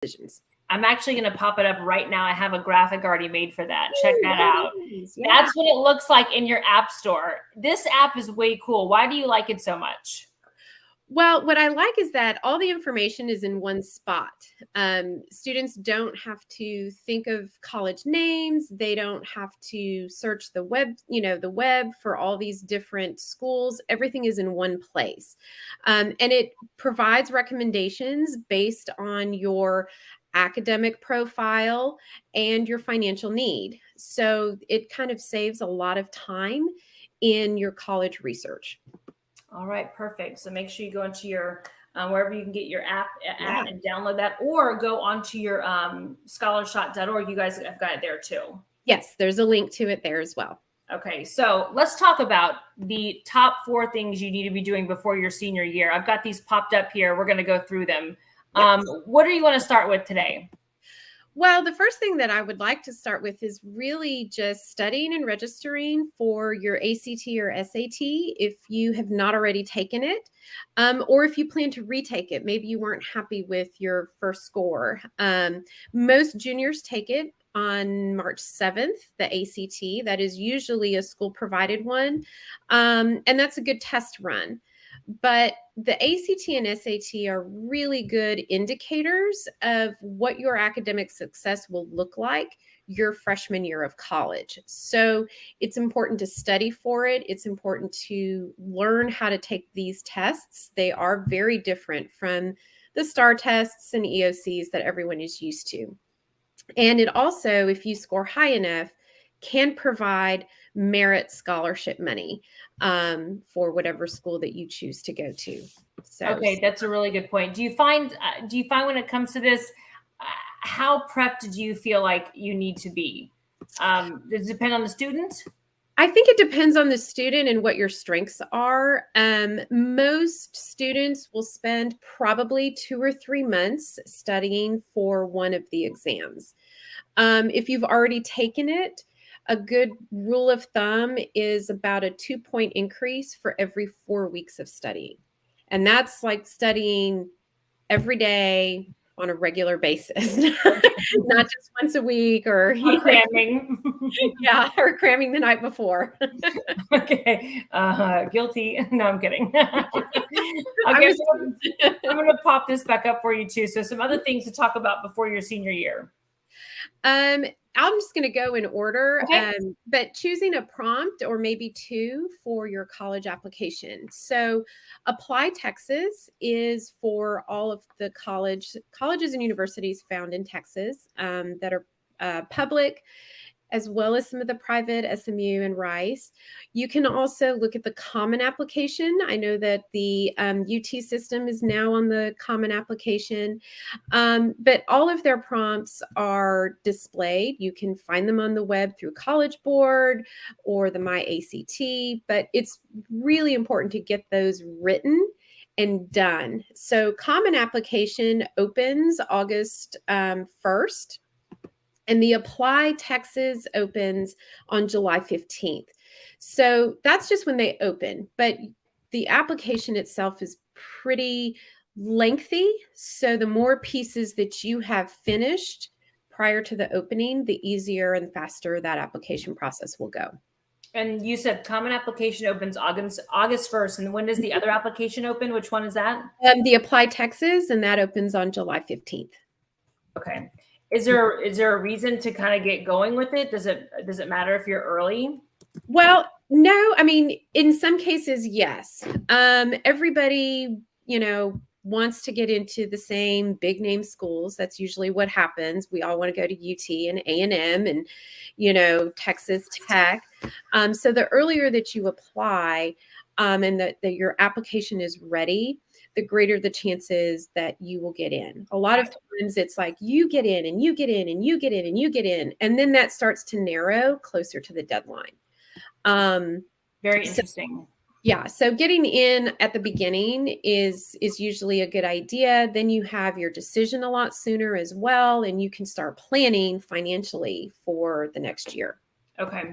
decisions. I'm actually going to pop it up right now. I have a graphic already made for that. Check that out. Yeah. That's what it looks like in your app store. This app is way cool. Why do you like it so much? Well, what I like is that all the information is in one spot. Students don't have to think of college names. They don't have to search the web for all these different schools. Everything is in one place. And it provides recommendations based on your academic profile and your financial need. So it kind of saves a lot of time in your college research. All right, perfect. So make sure you go into your wherever you can get your app and download that, or go onto your scholarshot.org. You guys have got it there too. Yes, there's a link to it there as well. Okay, so let's talk about the top 4 things you need to be doing before your senior year. I've got these popped up here. We're going to go through them. Yes. What do you want to start with today? Well, the first thing that I would like to start with is really just studying and registering for your ACT or SAT if you have not already taken it, or if you plan to retake it. Maybe you weren't happy with your first score. Most juniors take it on March 7th, the ACT. That is usually a school-provided one, and that's a good test run. But the ACT and SAT are really good indicators of what your academic success will look like your freshman year of college. So it's important to study for it. It's important to learn how to take these tests. They are very different from the STAR tests and EOCs that everyone is used to. And it also, if you score high enough, can provide merit scholarship money for whatever school that you choose to go to. So, okay, that's a really good point. Do you find when it comes to this, how prepped do you feel like you need to be? Does it depend on the student? I think it depends on the student and what your strengths are. Most students will spend probably 2 or 3 months studying for one of the exams. If you've already taken it, a good rule of thumb is about a 2-point increase for every 4 weeks of studying. And that's like studying every day on a regular basis, not just once a week or cramming. Yeah, or cramming the night before. Okay, guilty. No, I'm kidding. Okay, I'm going to pop this back up for you too. So some other things to talk about before your senior year. I'm just going to go in order, okay. But choosing a prompt or maybe 2 for your college application. So Apply Texas is for all of the colleges and universities found in Texas that are public, as well as some of the private, SMU and Rice. You can also look at the Common Application. I know that the UT system is now on the Common Application, but all of their prompts are displayed. You can find them on the web through College Board or the MyACT, but it's really important to get those written and done. So Common Application opens August 1st. And the Apply Texas opens on July 15th. So that's just when they open. But the application itself is pretty lengthy. So the more pieces that you have finished prior to the opening, the easier and faster that application process will go. And you said Common Application opens August 1st. And when does the other application open? Which one is that? The Apply Texas, and that opens on July 15th. Okay. Is there a reason to kind of get going with it? Does it matter if you're early? Well, no. I mean, in some cases, yes. Everybody, wants to get into the same big name schools. That's usually what happens. We all want to go to UT and A&M and, Texas Tech. So the earlier that you apply and that your application is ready, the greater the chances that you will get in. A lot of times it's like you get in and you get in and you get in and you get in. And then that starts to narrow closer to the deadline. Very interesting. Yeah. So getting in at the beginning is usually a good idea. Then you have your decision a lot sooner as well. And you can start planning financially for the next year. Okay.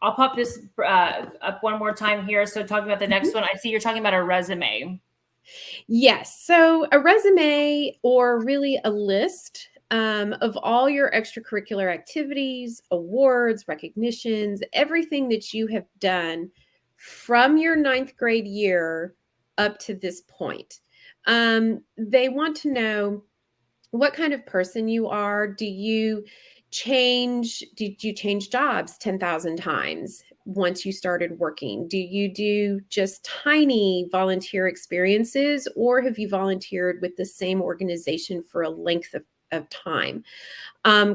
I'll pop this up one more time here. So talking about the next one, I see you're talking about a resume. Yes. So a resume, or really a list of all your extracurricular activities, awards, recognitions, everything that you have done from your ninth grade year up to this point. They want to know what kind of person you are. Did you change jobs 10,000 times once you started working? Do you do just tiny volunteer experiences, or have you volunteered with the same organization for a length of time?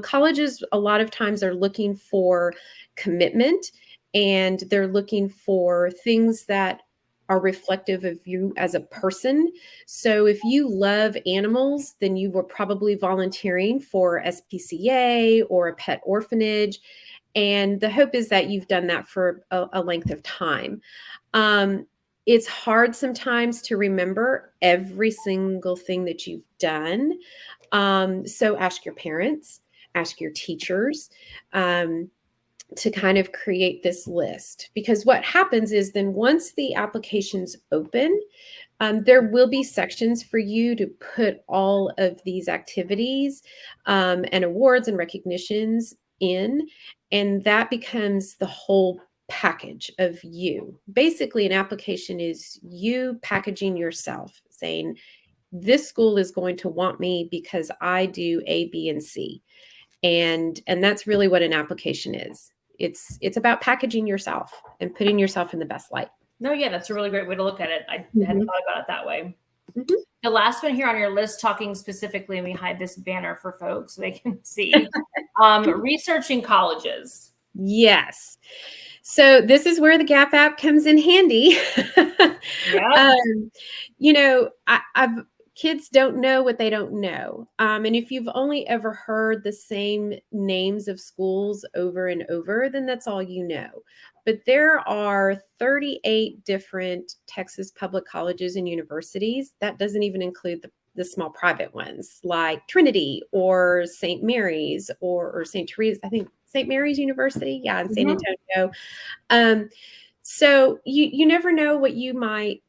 Colleges a lot of times are looking for commitment, and they're looking for things that are reflective of you as a person. So if you love animals, then you were probably volunteering for SPCA or a pet orphanage. And the hope is that you've done that for a length of time. Um, it's hard sometimes to remember every single thing that you've done. So ask your parents, ask your teachers, to kind of create this list. Because what happens is, then once the application's open, there will be sections for you to put all of these activities and awards and recognitions in, and that becomes the whole package of you. Basically, an application is you packaging yourself, saying, this school is going to want me because I do A, B, and C. And that's really what an application is. It's about packaging yourself and putting yourself in the best light. No, yeah, that's a really great way to look at it. I hadn't thought about it that way. Mhm. The last one here on your list, talking specifically, and we hide this banner for folks so they can see, researching colleges. Yes. So this is where the Gap app comes in handy. Yeah. I've kids don't know what they don't know. And if you've only ever heard the same names of schools over and over, then that's all you know. But there are 38 different Texas public colleges and universities. That doesn't even include the small private ones like Trinity or St. Mary's or St. Teresa. I think St. Mary's University, yeah, in San Antonio. So you never know what you might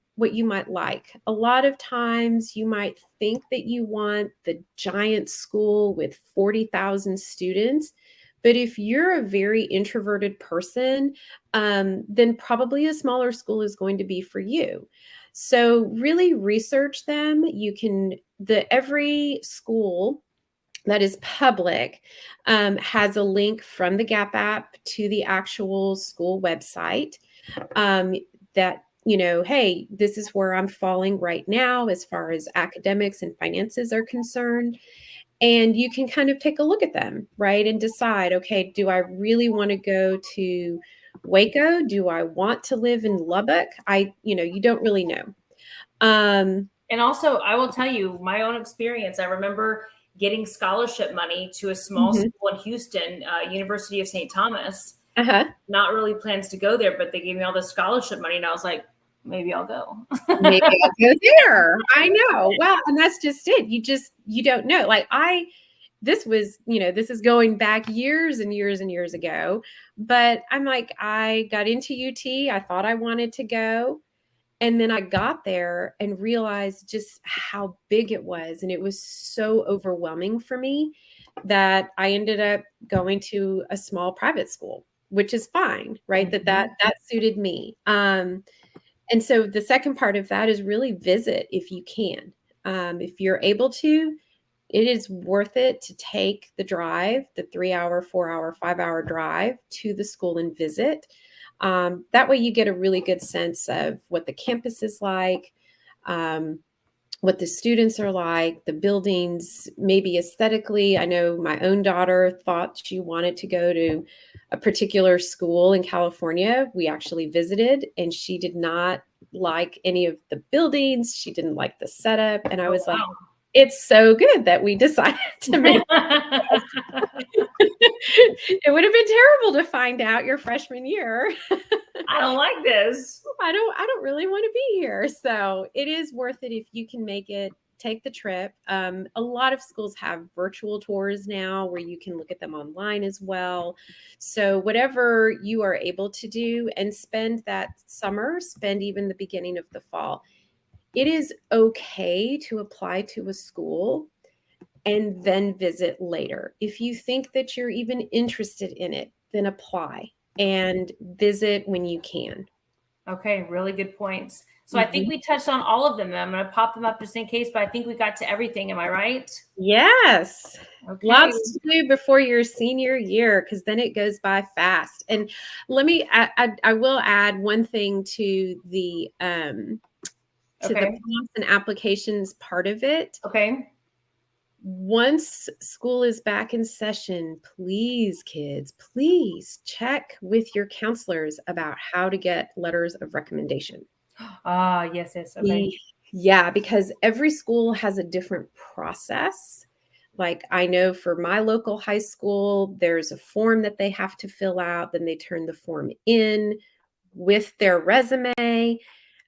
like. A lot of times you might think that you want the giant school with 40,000 students, but if you're a very introverted person, then probably a smaller school is going to be for you. So really research them. Every school that is public has a link from the Gap app to the actual school website, that, hey, this is where I'm falling right now as far as academics and finances are concerned. And you can kind of take a look at them, right? And decide, okay, do I really want to go to Waco? Do I want to live in Lubbock? You don't really know. And also, I will tell you my own experience. I remember getting scholarship money to a small school in Houston, University of St. Thomas. Not really plans to go there, but they gave me all the scholarship money, and I was like, maybe I'll go. Maybe I'll go there. I know. Well, and that's just it. You don't know. Like this is going back years and years and years ago, but I'm like, I got into UT. I thought I wanted to go. And then I got there and realized just how big it was. And it was so overwhelming for me that I ended up going to a small private school, which is fine, right? That suited me. And so the second part of that is really visit if you can. If you're able to, it is worth it to take the drive, the 3-hour, 4-hour, 5-hour drive to the school and visit. That way you get a really good sense of what the campus is like, what the students are like, the buildings, maybe aesthetically. I know my own daughter thought she wanted to go to a particular school in California. We actually visited, and she did not like any of the buildings. She didn't like the setup. And I was like, it's so good that we decided to make it would have been terrible to find out your freshman year. I don't like this. I don't really want to be here. So it is worth it if you can make it. Take the trip. A lot of schools have virtual tours now where you can look at them online as well. So whatever you are able to do, and spend that summer, spend even the beginning of the fall. it is okay to apply to a school and then visit later. If you think that you're even interested in it, then apply and visit when you can. Okay, really good points. So I think we touched on all of them. I'm going to pop them up just in case, but I think we got to everything. Am I right? Yes. Okay. Lots to do before your senior year, because then it goes by fast. And let me, I will add one thing to the the prompts and applications part of it. Okay. Once school is back in session, please, kids, please check with your counselors about how to get letters of recommendation. Yes. Okay. Yeah, because every school has a different process. Like I know for my local high school, there's a form that they have to fill out. Then they turn the form in with their resume.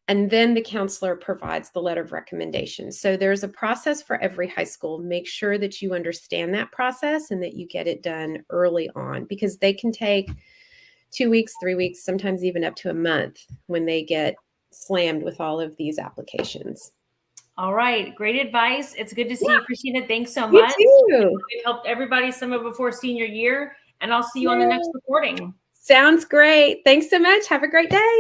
And then the counselor provides the letter of recommendation. So there's a process for every high school. Make sure that you understand that process and that you get it done early on, because they can take 2 weeks, 3 weeks, sometimes even up to a month when they get slammed with all of these applications. All right. Great advice. It's good to see you, Christina. Thanks so much. We've helped everybody some of before senior year, and I'll see you on the next recording. Sounds great. Thanks so much. Have a great day.